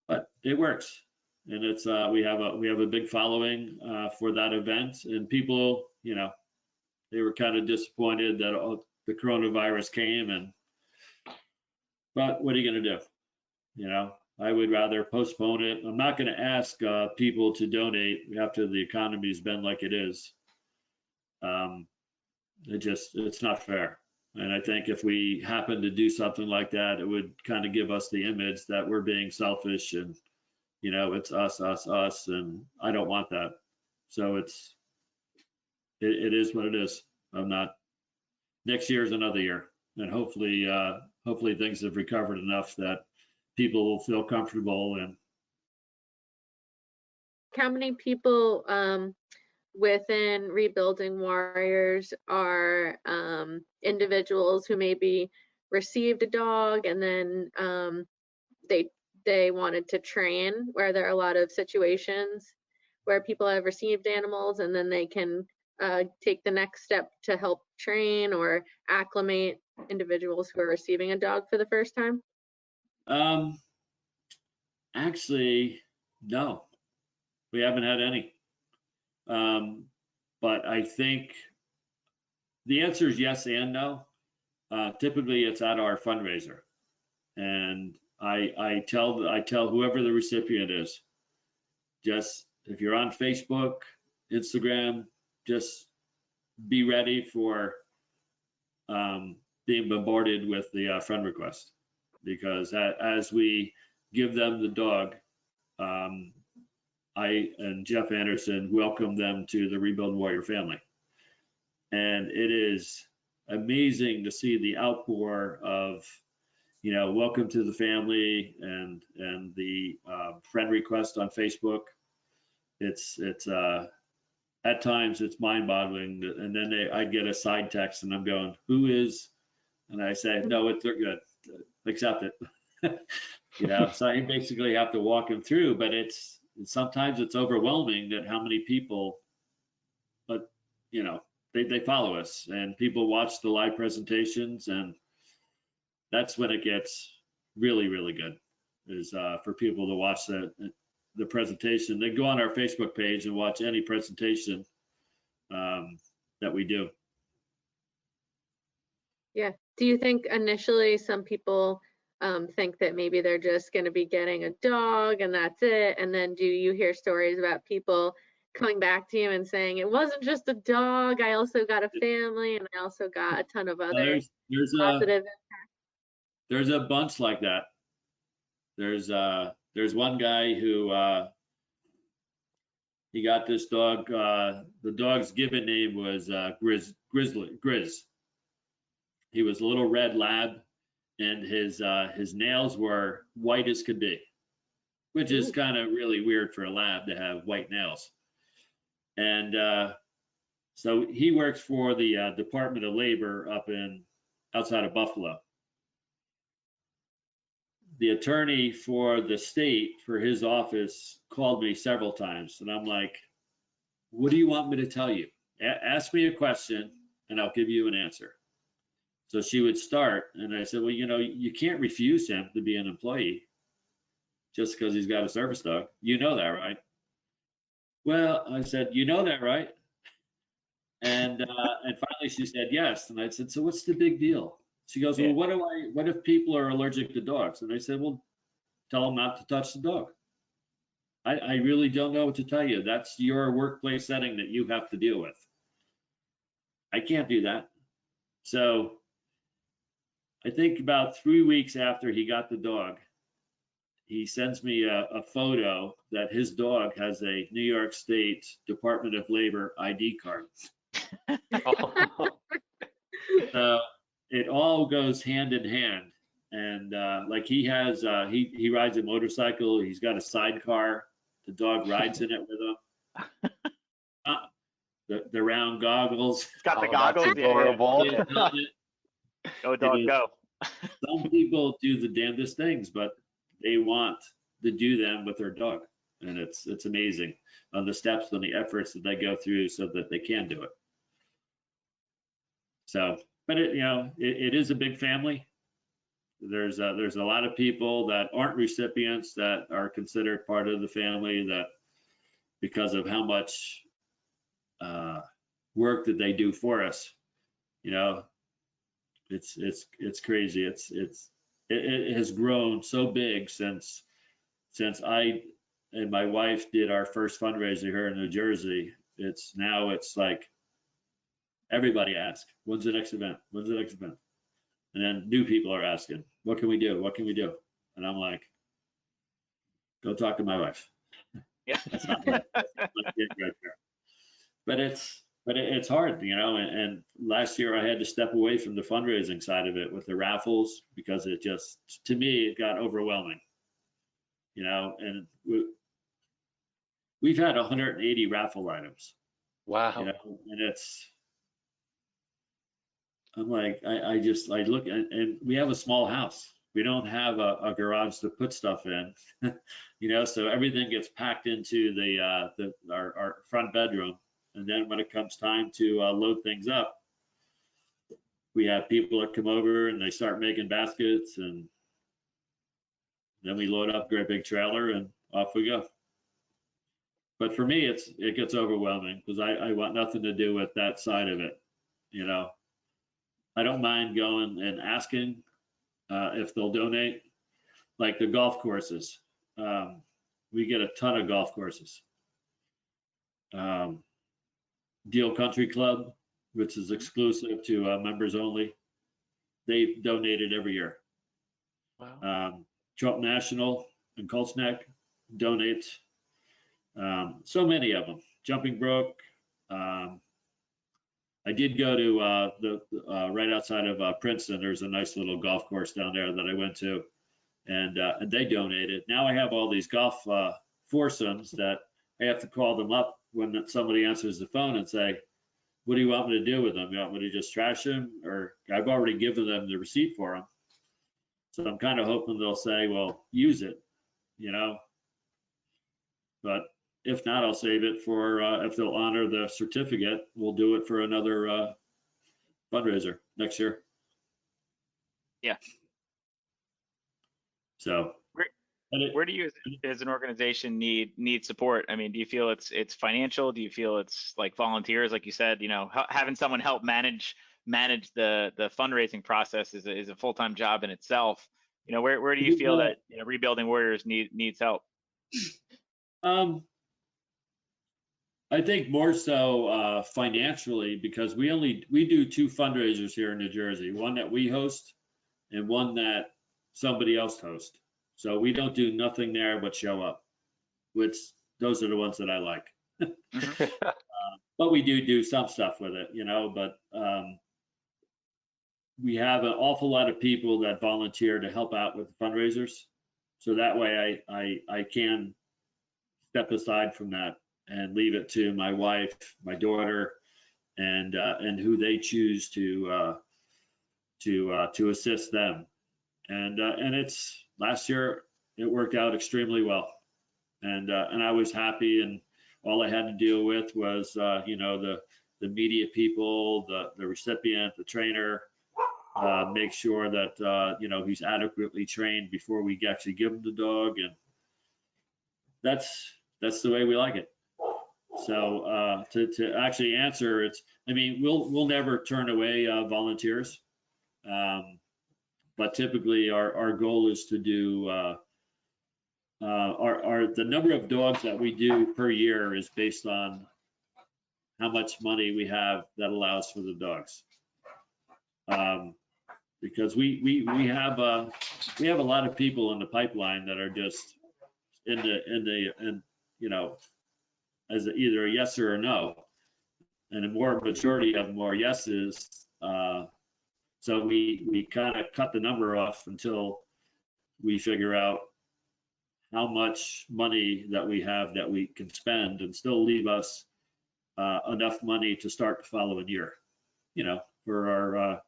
but it works, and it's we have a big following for that event, and people, they were kind of disappointed that the coronavirus came, but what are you going to do? I would rather postpone it. I'm not going to ask people to donate after the economy's been like it is. Um, it's not fair. And I think if we happen to do something like that, it would kind of give us the image that we're being selfish and, it's us, us, us, and I don't want that. So it is what it is. I'm not, next year's another year. And hopefully things have recovered enough that people will feel comfortable. And How many people within Rebuilding Warriors are individuals who maybe received a dog and then they wanted to train, where there are a lot of situations where people have received animals and then they can take the next step to help train or acclimate individuals who are receiving a dog for the first time? actually, no, we haven't had any. But I think the answer is yes and no. Typically, it's at our fundraiser, and I tell whoever the recipient is, just if you're on Facebook, Instagram, just be ready for being bombarded with the friend request, because as we give them the dog, I and Jeff Anderson welcome them to the Rebuild Warrior family. And it is amazing to see the outpour of, welcome to the family and the friend request on Facebook. It's at times it's mind-boggling. And then I get a side text and I'm going, who is? And I say, no, they're good. Accept it. So I basically have to walk them through, but sometimes it's overwhelming that how many people, but they follow us and people watch the live presentations, and that's when it gets really, really good, is for people to watch the presentation. They go on our Facebook page and watch any presentation that we do. Yeah. Do you think initially some people think that maybe they're just going to be getting a dog and that's it? And then do you hear stories about people coming back to you and saying, it wasn't just a dog, I also got a family and I also got a ton of other positive? There's a bunch like that. There's one guy who he got this dog. The dog's given name was Grizz. He was a little red lab, and his nails were white as could be, which is kind of really weird for a lab to have white nails. And so he works for the Department of Labor outside of Buffalo. The attorney for the state for his office called me several times, and I'm like, what do you want me to tell you? Ask me a question and I'll give you an answer. So she would start, and I said, well, you can't refuse him to be an employee just because he's got a service dog. You know that, right? Well, I said, you know that, right? And finally she said yes. And I said, so what's the big deal? She goes, well, what if people are allergic to dogs? And I said, well, tell them not to touch the dog. I really don't know what to tell you. That's your workplace setting that you have to deal with. I can't do that. So I think about 3 weeks after he got the dog, he sends me a photo that his dog has a New York State Department of Labor ID card. So it all goes hand in hand. And like he has, he rides a motorcycle. He's got a sidecar. The dog rides in it with him. The round goggles. It's got the goggles. That's adorable. Go dog, go. Some people do the damnedest things, but they want to do them with their dog, and it's amazing on the steps and the efforts that they go through so that they can do it. So, but it is a big family. There's a lot of people that aren't recipients that are considered part of the family, that because of how much work that they do for us, it's crazy. It has grown so big since since I and my wife did our first fundraiser here in New Jersey, it's like everybody asks, when's the next event? When's the next event? And then new people are asking, what can we do? What can we do? And I'm like, go talk to my wife. Yeah. That's not my gig right there. But it's hard, and last year I had to step away from the fundraising side of it with the raffles because it just, to me, it got overwhelming, and we've had 180 raffle items, Wow. and I'm like, I look and we have a small house. We don't have a garage to put stuff in, so everything gets packed into our front bedroom. And then when it comes time to load things up, we have people that come over and they start making baskets, and then we load up a great big trailer and off we go. But for me, it gets overwhelming because I want nothing to do with that side of it. I don't mind going and asking if they'll donate, like the golf courses. We get a ton of golf courses. Deal Country Club, which is exclusive to members only, they donated every year. Wow. Trump National and Colts Neck donates. So many of them. Jumping Brook. I did go to the right outside of Princeton. There's a nice little golf course down there that I went to, and they donated. Now I have all these golf foursomes that I have to call them up when somebody answers the phone and say, what do you want me to do with them? You want me to just trash them? Or I've already given them the receipt for them. So I'm kind of hoping they'll say, well, use it, but if not, I'll save it for, if they'll honor the certificate, we'll do it for another fundraiser next year. Yeah. So where do you as an organization need support? I mean, do you feel it's financial? Do you feel it's like volunteers, like you said, having someone help manage the fundraising process is a full-time job in itself. Where do you feel that Rebuilding Warriors needs help? I think more so financially, because we do 2 fundraisers here in New Jersey, one that we host and one that somebody else hosts. So we don't do nothing there but show up, which those are the ones that I like. But we do some stuff with it, but we have an awful lot of people that volunteer to help out with the fundraisers. So that way I can step aside from that and leave it to my wife, my daughter, and who they choose to assist them. And it's last year it worked out extremely well, and I was happy. And all I had to deal with was the media people, the recipient, the trainer, make sure that he's adequately trained before we actually give him the dog, and that's the way we like it. So to actually answer, we'll never turn away volunteers, but typically our goal is to do the number of dogs that we do per year is based on how much money we have that allows for the dogs. Because we have a lot of people in the pipeline that are just in as either a yes or a no, and a more majority of them are yeses. So we kind of cut the number off until we figure out how much money that we have that we can spend and still leave us enough money to start the following year, for our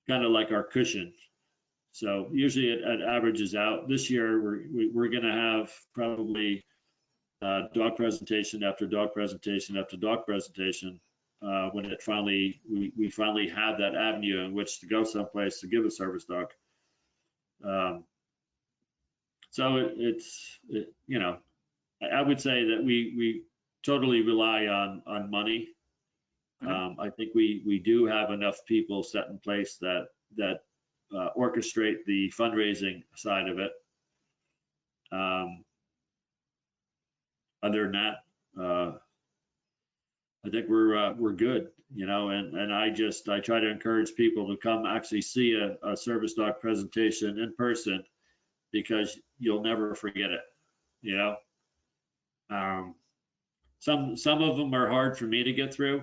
kind of like our cushion. So usually it averages out. This year we're going to have probably dog presentation after dog presentation after dog presentation when it we finally have that avenue in which to go someplace to give a service dog. So I would say that we totally rely on money. I think we do have enough people set in place that orchestrate the fundraising side of it. Other than that, I think we're good, you know, and I try to encourage people to come actually see a service dog presentation in person because you'll never forget it, you know. Some of them are hard for me to get through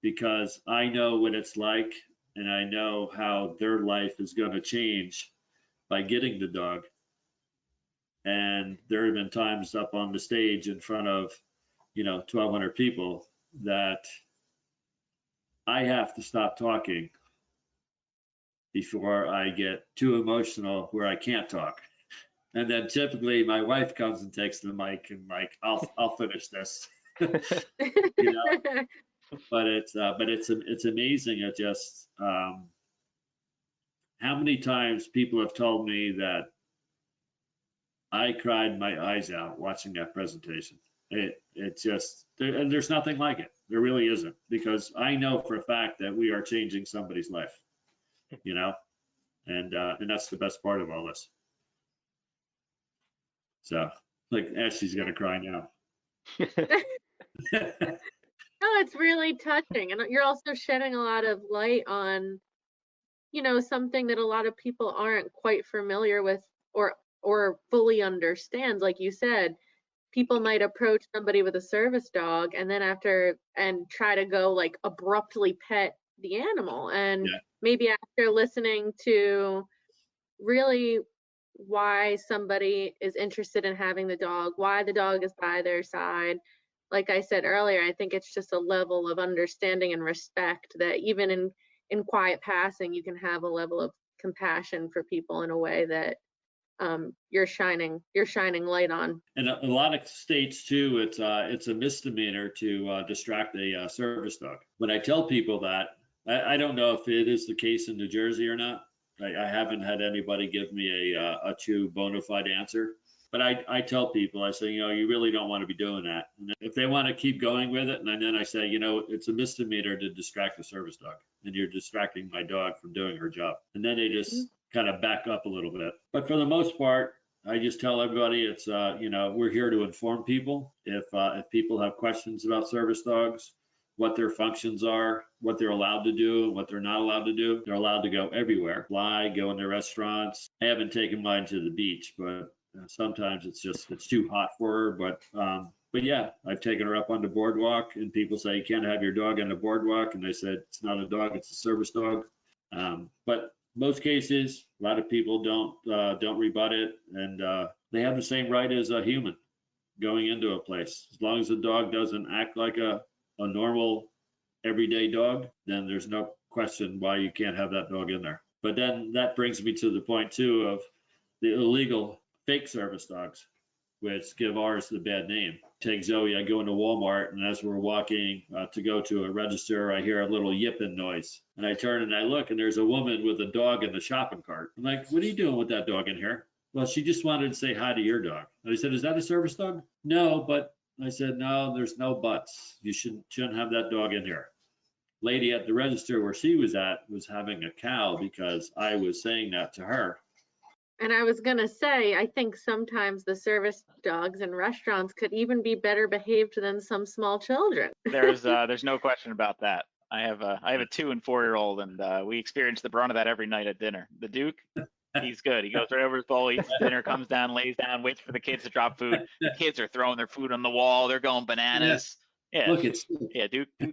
because I know what it's like and I know how their life is going to change by getting the dog. And there have been times up on the stage in front of, 1,200 people that I have to stop talking before I get too emotional where I can't talk. And then typically my wife comes and takes the mic and like, I'll finish this. you know, but it's amazing at just how many times people have told me that I cried my eyes out watching that presentation. It just and there's nothing like it. There really isn't, because I know for a fact that we are changing somebody's life, you know, and that's the best part of all this. So, like, Ashley's gonna cry now. No, it's really touching, and you're also shedding a lot of light on, something that a lot of people aren't quite familiar with or fully understand. Like you said, people might approach somebody with a service dog and then try to go like abruptly pet the animal, and Yeah. maybe after listening to really why somebody is interested in having the dog, why the dog is by their side. Like I said earlier, I think it's just a level of understanding and respect that even in quiet passing, you can have a level of compassion for people in a way that you're shining light on. And a lot of states too, it's a misdemeanor to distract a service dog. When I tell people that, I don't know if it is the case in New Jersey or not. I haven't had anybody give me a true bona fide answer. But I tell people, I say, you really don't want to be doing that. And if they want to keep going with it, and then I say, it's a misdemeanor to distract a service dog, and you're distracting my dog from doing her job. And then they just kind of back up a little bit. But for the most part, I just tell everybody it's, we're here to inform people. If people have questions about service dogs, what their functions are, what they're allowed to do, and what they're not allowed to do. They're allowed to go everywhere, fly, go into restaurants. I haven't taken mine to the beach, but sometimes it's too hot for her. But yeah, I've taken her up on the boardwalk, and people say you can't have your dog on the boardwalk, and I said it's not a dog, it's a service dog. But most cases, a lot of people don't rebut it, and they have the same right as a human going into a place. As long as the dog doesn't act like a normal everyday dog, then there's no question why you can't have that dog in there. But then that brings me to the point too of the illegal fake service dogs, which give ours the bad name. Take Zoe, I go into Walmart, and as we're walking to go to a register, I hear a little yipping noise. And I turn and I look, and there's a woman with a dog in the shopping cart. I'm like, what are you doing with that dog in here? Well, she just wanted to say hi to your dog. And I said, is that a service dog? No, but I said, no, there's no buts. You shouldn't have that dog in here. Lady at the register where she was at was having a cow because I was saying that to her. And I was going to say, I think sometimes the service dogs in restaurants could even be better behaved than some small children. There's no question about that. I have a 2- and 4-year-old, and we experience the brunt of that every night at dinner. The Duke, he's good. He goes right over his bowl, eats dinner, comes down, lays down, waits for the kids to drop food. The kids are throwing their food on the wall. They're going bananas. Yeah, Duke's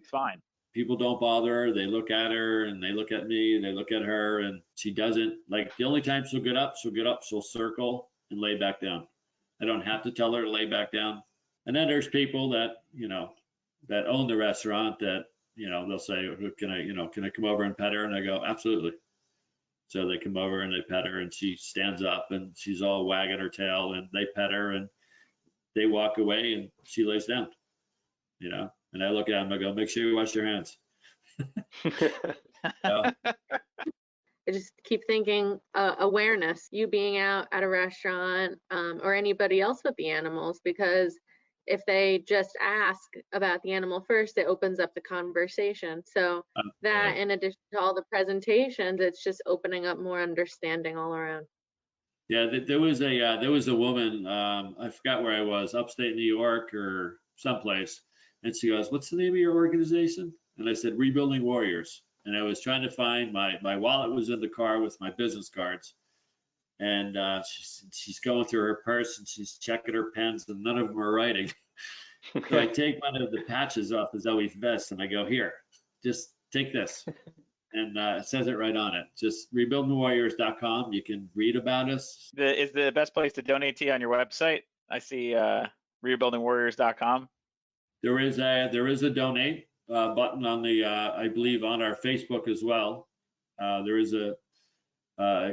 fine. People don't bother her. They look at her and they look at me and they look at her, and she doesn't, like, the only time she'll get up, she'll circle and lay back down. I don't have to tell her to lay back down. And then there's people that, that own the restaurant that, they'll say, can I come over and pet her? And I go, absolutely. So they come over and they pet her, and she stands up and she's all wagging her tail, and they pet her and they walk away and she lays down, and I look at them, I go, make sure you wash your hands. I just keep thinking awareness, you being out at a restaurant or anybody else with the animals, because if they just ask about the animal first, it opens up the conversation. So that, in addition to all the presentations, it's just opening up more understanding all around. Yeah, there was a woman, I forgot where I was, upstate New York or someplace, and she goes, "What's the name of your organization?" And I said, "Rebuilding Warriors." And I was trying to find my wallet was in the car with my business cards, and she's going through her purse and she's checking her pens, and none of them are writing. So I take one of the patches off the Zoe's vest and I go, "Here, just take this." And it says it right on it. Just rebuildingwarriors.com. You can read about us. Is the best place to donate to you on your website? I see rebuildingwarriors.com. There is a donate button on the I believe on our Facebook as well. There is it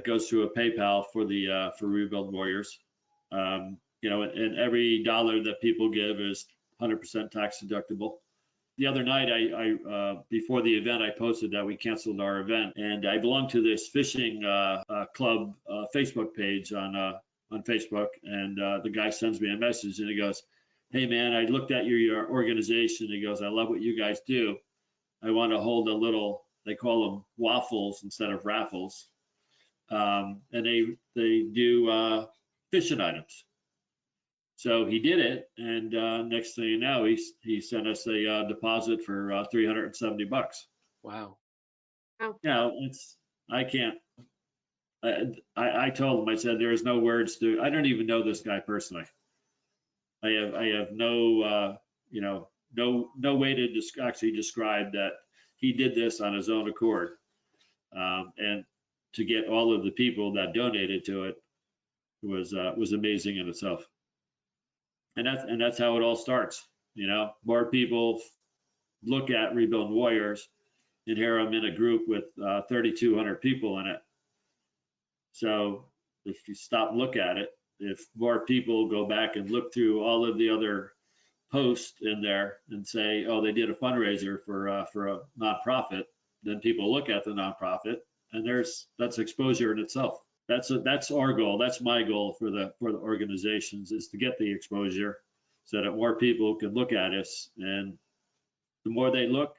goes through a PayPal for the for Rebuild Warriors. And every dollar that people give is 100% tax deductible. The other night, I before the event, I posted that we canceled our event, and I belong to this fishing club Facebook page on Facebook, and the guy sends me a message, and he goes, "Hey man, I looked at your organization." He goes, "I love what you guys do. I want to hold a little." They call them waffles instead of raffles, and they do fishing items. So he did it, and next thing you know, he sent us a deposit for $370. Wow. I can't. I told him, I said, there is no words to. I don't even know this guy personally. I have no no way to actually describe that he did this on his own accord, and to get all of the people that donated to it was amazing in itself. And that's how it all starts. More people look at Rebuild Warriors, and here I'm in a group with 3,200 people in it. So if you stop and look at it, if more people go back and look through all of the other posts in there and say, "Oh, they did a fundraiser for a nonprofit," then people look at the nonprofit, and that's exposure in itself. That's our goal. That's my goal for the organizations, is to get the exposure so that more people can look at us, and the more they look,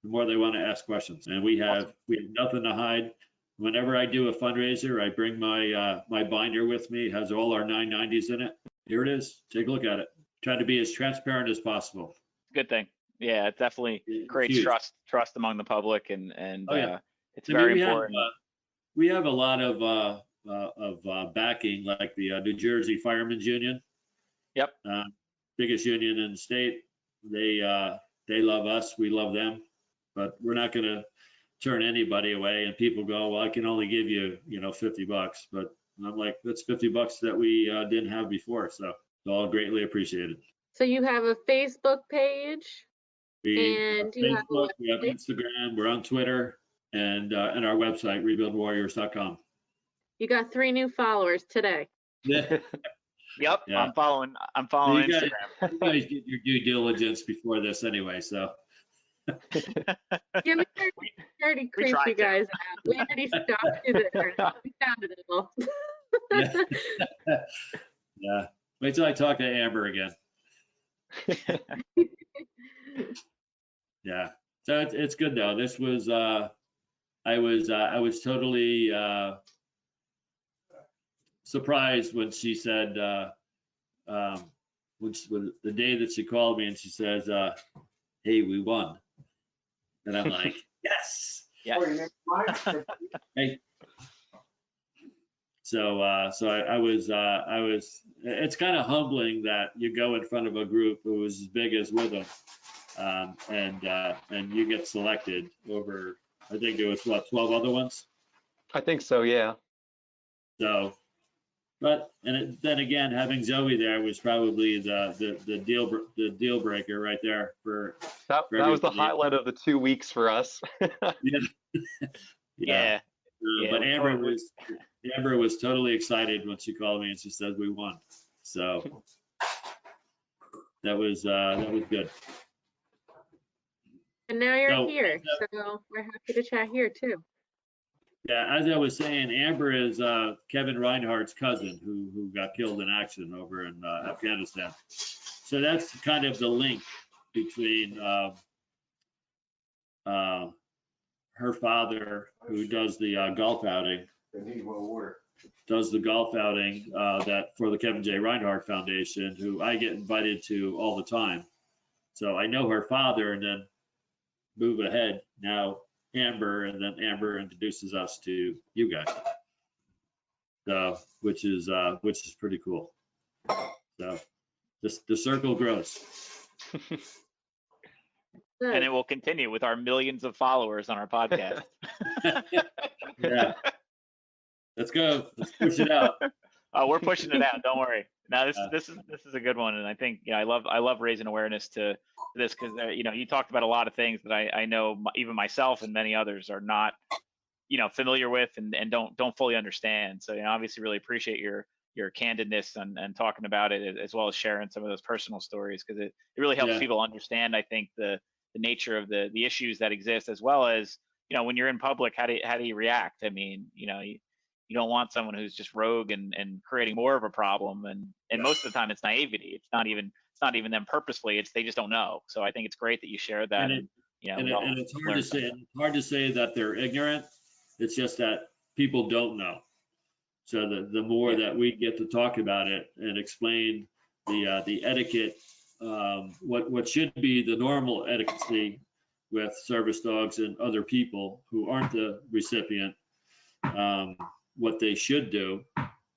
the more they want to ask questions. And we have nothing to hide. Whenever I do a fundraiser, I bring my binder with me. It has all our 990s in it. Here it is. Take a look at it. Try to be as transparent as possible. Good thing. Yeah, it definitely creates trust among the public, and it's very important. We have a lot of backing, like the New Jersey Firemen's Union. Yep. Biggest union in the state. They love us. We love them. But we're not going to turn anybody away. And people go, "Well, I can only give you, $50." But I'm like, that's $50 that we didn't have before. So it's all greatly appreciated. So you have a Facebook page, and you have Facebook, we have Instagram, we're on Twitter, and our website, rebuildwarriors.com. You got 3 new followers today. Yeah. Yep. Yeah. I'm following Instagram. You guys get your due diligence before this anyway, so. Yeah, we already creeped you guys out. We already stopped you there. We found it all. Yeah. Wait till I talk to Amber again. Yeah. So it's good though. This was I was totally surprised when she said when the day that she called me and she says, "Hey, we won." And I'm like, yes. Yes. Hey. So I was it's kind of humbling that you go in front of a group who is as big as Witham, and you get selected over, I think there was 12 other ones. I think so, yeah. So, then again, having Zoe there was probably the deal breaker right there for that was the highlight of the 2 weeks for us. Yeah. But Amber was totally excited when she called me and she said we won. So that was good. And now you're here, so we're happy to chat here too. Yeah, as I was saying, Amber is Kevin Reinhardt's cousin who got killed in action over in Afghanistan. So that's kind of the link between her father, who does the golf outing, does the golf outing that for the Kevin J. Reinhardt Foundation, who I get invited to all the time. So I know her father, and then move ahead now Amber, and then Amber introduces us to you guys. So which is pretty cool. So the circle grows. And it will continue with our millions of followers on our podcast. Yeah. Let's go. Let's push it out. Oh, we're pushing it out. Don't worry. Now this is a good one, and I think I love raising awareness to this because you talked about a lot of things that I know even myself and many others are not familiar with and don't fully understand. So obviously really appreciate your candidness and talking about it, as well as sharing some of those personal stories, because it really helps people understand, I think, the nature of the issues that exist, as well as when you're in public, how do you react? I mean, you don't want someone who's just rogue and creating more of a problem, and most of the time it's naivety. It's not even them purposefully. They just don't know. So I think it's great that you share that. And it's hard to say that they're ignorant. It's just that people don't know. So the more that we get to talk about it and explain the etiquette, what should be the normal etiquette with service dogs and other people who aren't the recipient, what they should do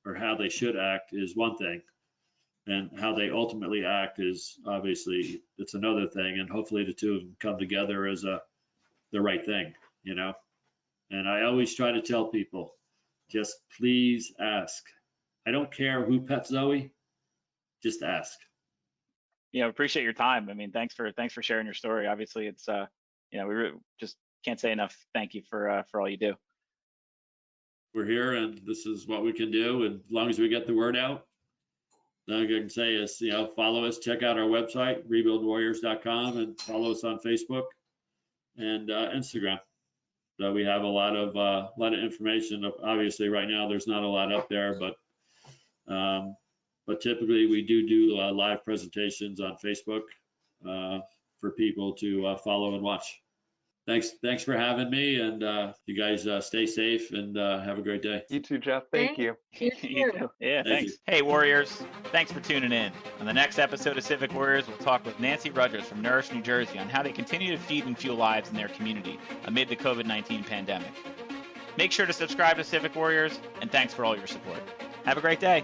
or how they should act is one thing, and how they ultimately act is obviously it's another thing. And hopefully the two of them come together as the right thing, And I always try to tell people, just please ask. I don't care who pets Zoe, just ask. Appreciate your time. I mean, thanks for sharing your story. Obviously, it's we just can't say enough thank you for all you do. We're here, and this is what we can do. And as long as we get the word out, all I can say is, follow us, check out our website, rebuildwarriors.com, and follow us on Facebook and Instagram. So we have a lot of information. Obviously, right now there's not a lot up there, but typically we do live presentations on Facebook for people to follow and watch. Thanks for having me, and you guys stay safe and have a great day. You too, Jeff. Thank you. You too. Yeah, thanks. you. Hey, Warriors. Thanks for tuning in. On the next episode of Civic Warriors, we'll talk with Nancy Rudgers from Nourish, New Jersey on how they continue to feed and fuel lives in their community amid the COVID-19 pandemic. Make sure to subscribe to Civic Warriors, and thanks for all your support. Have a great day.